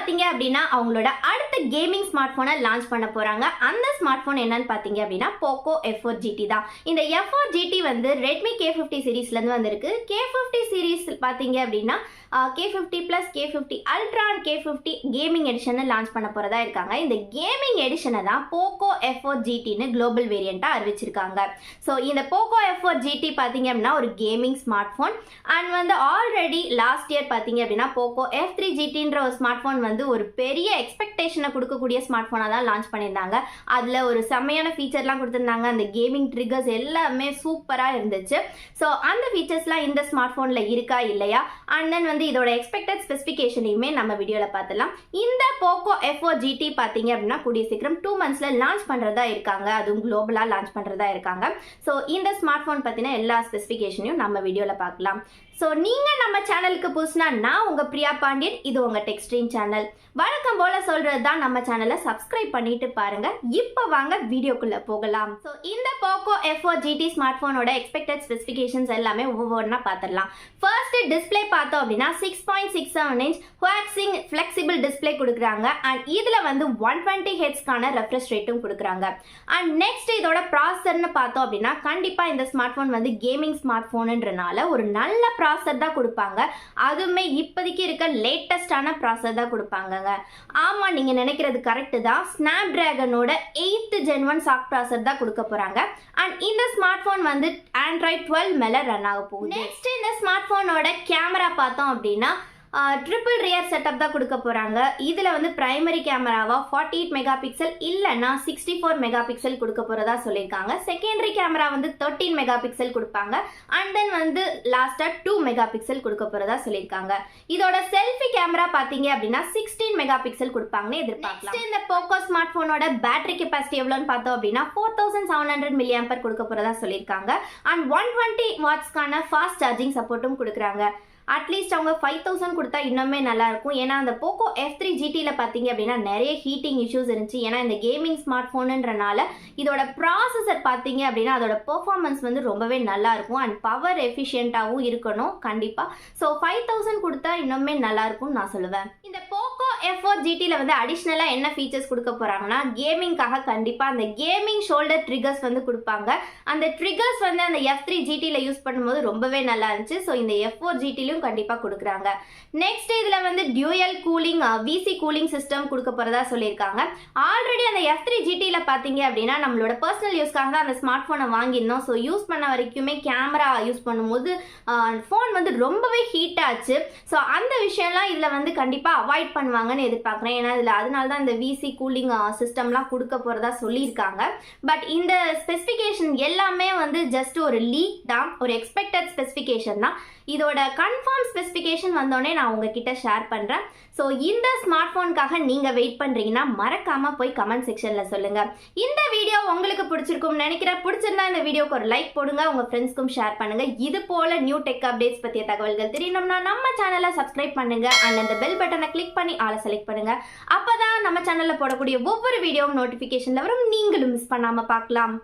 பாத்தீங்க அப்படின்னா அவங்களோட அடுத்த கேமிங் ஸ்மார்ட் போனை லான்ச் பண்ண போறாங்க. அந்த ஸ்மார்ட் போன் என்னன்னு பாத்தீங்க அப்படின்னா Poco F4 GT தான். இந்த F4 GT வந்து Redmi K50 சீரிஸ்ல இருந்து வந்திருக்கு. K50 சீரிஸ் பாத்தீங்க அப்படின்னா K50 Plus, K50 Ultra and K50 gaming edition launch பண்ண போறதா இருக்காங்க. இந்த கேமிங் எடிஷனை தான் Poco F4 GTன்னு குளோபல் வேரியண்டா அறிவிச்சிருக்காங்க. ஸோ இந்த Poco F4 GT பாத்தீங்க அப்படின்னா ஒரு கேமிங் ஸ்மார்ட் போன் அண்ட் வந்து ஆல்ரெடி லாஸ்ட் இயர் பாத்தீங்க அப்படின்னா Poco F3 GTன்ற ஒரு ஸ்மார்ட் போன் வந்து ஒரு பெரிய எக்ஸ்பெக்டேஷனை கொடுக்கக்கூடிய ஸ்மார்ட் போனா தான் லான்ச் பண்ணியிருந்தாங்க. அதுல ஒரு செம்மையான ஃபீச்சர்லாம் கொடுத்திருந்தாங்க. அந்த கேமிங் ட்ரிகர்ஸ் எல்லாமே சூப்பரா இருந்துச்சு. ஸோ அந்த ஃபீச்சர்ஸ்லாம் இந்த ஸ்மார்ட் போன்ல இருக்கா இல்லையா அண்ட் தென் வந்து இதோட எக்ஸ்பெக்டட் ஸ்பெசிஃபிகேஷனையுமே நம்ம வீடியோல பார்த்துடலாம். இந்த Poco F4 GT பாத்தீங்க அப்படின்னா கூடிய சீக்கிரம் 2 monthsல லான்ச் பண்றதா இருக்காங்க. அதுவும் குளோபலா லான்ச் பண்றதா இருக்காங்க. ஸோ இந்த ஸ்மார்ட் போன் பத்தின எல்லா ஸ்பெசிஃபிகேஷனையும் நம்ம வீடியோல பார்க்கலாம். ஸோ நீங்க நம்ம சேனலுக்கு புதுசுனா நான் உங்க பிரியா பாண்டியன், இது உங்க டெக் ஸ்ட்ரீம் சேனல். வழக்கம் போல சொல்றது தான் நம்ம சேனலை சப்ஸ்கிரைப் பண்ணிட்டு பாருங்க. இப்போ வாங்க வீடியோக்குள்ள போகலாம். ஸோ இந்த Poco F4 GT ஸ்மார்ட் போனோட எக்ஸ்பெக்டட் ஸ்பெசிஃபிகேஷன்ஸ் எல்லாமே ஒவ்வொன்றா பார்த்துடலாம். ஃபர்ஸ்ட் டிஸ்பிளே பார்த்தோம் அப்படின்னா 6.67 inch குவாக்சிங் ஃபிளெக்சிபிள் டிஸ்பிளே கொடுக்குறாங்க அண்ட் இதுல வந்து 120 ஹெர்ட்ஸ்க்கான ரெஃப்ரெஷ் ரேட்டும் கொடுக்குறாங்க. அண்ட் நெக்ஸ்ட் இதோட ப்ராசஸர்னு பார்த்தோம் அப்படின்னா கண்டிப்பா இந்த ஸ்மார்ட் போன் வந்து கேமிங் ஸ்மார்ட் போன்ன்றனால ஒரு நல்ல ப்ராசஸர் தான் கொடுப்பாங்க. அதுவுமே இப்போதைக்கு இருக்க லேட்டஸ்டான ப்ராசஸர் தான் கொடுப்பாங்க. ஆமா, நீங்க நினைக்கிறது கரெக்ட் தான். ஸ்னாப்டிராகனோட 8th Gen 1 சாக் ப்ராசஸர் தான் கொடுக்க போறாங்க அண்ட் இந்த ஸ்மார்ட் போன் வந்து Android 12 மேல ரன் ஆக போகுது. நெக்ஸ்ட் இந்த ஸ்மார்ட் போனோட கேமரா பார்த்தோம் அப்படின்னா ட்ரிபிள் ரியர் செட்டப் தான் கொடுக்க போறாங்க. இதுல வந்து பிரைமரி கேமராவா 48 மெகா பிக்சல் இல்லைன்னா 64 மெகா பிக்சல் கொடுக்க போறதா சொல்லியிருக்காங்க. செகண்டரி கேமரா வந்து 13 மெகா பிக்சல் கொடுப்பாங்க அண்ட் தென் வந்து லாஸ்டா 2 மெகா பிக்சல் கொடுக்க போறதா சொல்லியிருக்காங்க. இதோட செல்ஃபி கேமரா பாத்தீங்க அப்படின்னா 16 மெகா பிக்சல் கொடுப்பாங்கன்னு எதிர்பார்க்கலாம். இந்த Poco ஸ்மார்ட் போனோட பேட்டரி கெபாசிட்டி எவ்வளோன்னு பார்த்தோம் அப்படின்னா 4700 mAh கொடுக்க போறதா சொல்லியிருக்காங்க அண்ட் 120 வாட்ஸ்க்கான ஃபாஸ்ட் சார்ஜிங் சப்போர்ட்டும் கொடுக்குறாங்க. அட்லீஸ்ட் அவங்க 5000 கொடுத்தா இன்னுமே நல்லா இருக்கும். ஏன்னா அந்த Poco F3 GTல பார்த்தீங்க அப்படின்னா நிறைய ஹீட்டிங் இஷ்யூஸ் இருந்துச்சு. ஏன்னா இந்த கேமிங் ஸ்மார்ட் போனுன்றனால இதோட ப்ராசஸர் பார்த்தீங்க அப்படின்னா அதோட பெர்ஃபார்மன்ஸ் வந்து ரொம்பவே நல்லா இருக்கும் அண்ட் பவர் எஃபிஷியன்ட்டாகவும் இருக்கணும் கண்டிப்பா. ஸோ 5000 கொடுத்தா இன்னுமே நல்லா இருக்கும்னு நான் சொல்லுவேன். இந்த Poco F4 GTல வந்து அடிஷ்னலா என்ன ஃபீச்சர்ஸ் கொடுக்க போறாங்கன்னா கேமிங்காக கண்டிப்பா அந்த கேமிங் ஷோல்டர் ட்ரிகர்ஸ் வந்து கொடுப்பாங்க. அந்த ட்ரிகர்ஸ் வந்து அந்த F3 GTல யூஸ் பண்ணும்போது ரொம்பவே நல்லா இருந்துச்சு. ஸோ இந்த F4 GTலையும் கண்டிப்பா கொடுக்குறாங்க. நெக்ஸ்ட் இதுல வந்து டியூயல் கூலிங் விசி கூலிங் சிஸ்டம் கொடுக்க போறதா சொல்லியிருக்காங்க. ஆல்ரெடி அந்த F3 GTல பாத்தீங்க அப்படின்னா நம்மளோட பர்சனல் யூஸ்க்காக தான் அந்த ஸ்மார்ட் போனை வாங்கியிருந்தோம். ஸோ யூஸ் பண்ண வரைக்குமே கேமரா யூஸ் பண்ணும்போது ஃபோன் வந்து ரொம்பவே ஹீட் ஆச்சு. ஸோ அந்த விஷயம்லாம் இதுல வந்து கண்டிப்பா அவாய்ட் பண்ணுவாங்கன்னு எதிர்பார்க்குறேன். ஏன்னா இதுல அதனால தான் இந்த விசி கூலிங் சிஸ்டம்லாம் கொடுக்க போறதா சொல்லியிருக்காங்க. பட் இந்த ஸ்பெசிஃபிகேஷன் எல்லாமே வந்து ஜஸ்ட் ஒரு லீக் தான், ஒரு எக்ஸ்பெக்டட் ஸ்பெசிஃபிகேஷன் தான். இதோட கன்ஃபார்ம் ஸ்பெசிஃபிகேஷன் வந்தோடனே நான் உங்ககிட்ட ஷேர் பண்றேன். ஸோ இந்த ஸ்மார்ட் போனுக்காக நீங்க வெயிட் பண்றீங்கன்னா மறக்காம போய் கமெண்ட் செக்ஷன்ல சொல்லுங்க. இந்த வீடியோ உங்களுக்கு பிடிச்சிருக்கும் நினைக்கிறேன். பிடிச்சிருந்தா இந்த வீடியோக்கு ஒரு லைக் போடுங்க, உங்க ஃப்ரெண்ட்ஸ்க்கும் ஷேர் பண்ணுங்க. இது போல நியூ டெக் அப்டேட்ஸ் பத்திய தகவல்கள் தெரியணும்னா நம்ம சேனலை சப்ஸ்கிரைப் பண்ணுங்க அண்ட் அந்த பெல் பட்டனை கிளிக் பண்ணி ஆளை செலக்ட் பண்ணுங்க. அப்பதான் நம்ம சேனல்ல போடக்கூடிய ஒவ்வொரு வீடியோவும் நோட்டிபிகேஷன்ல வரும், நீங்களும் மிஸ் பண்ணாம பார்க்கலாம்.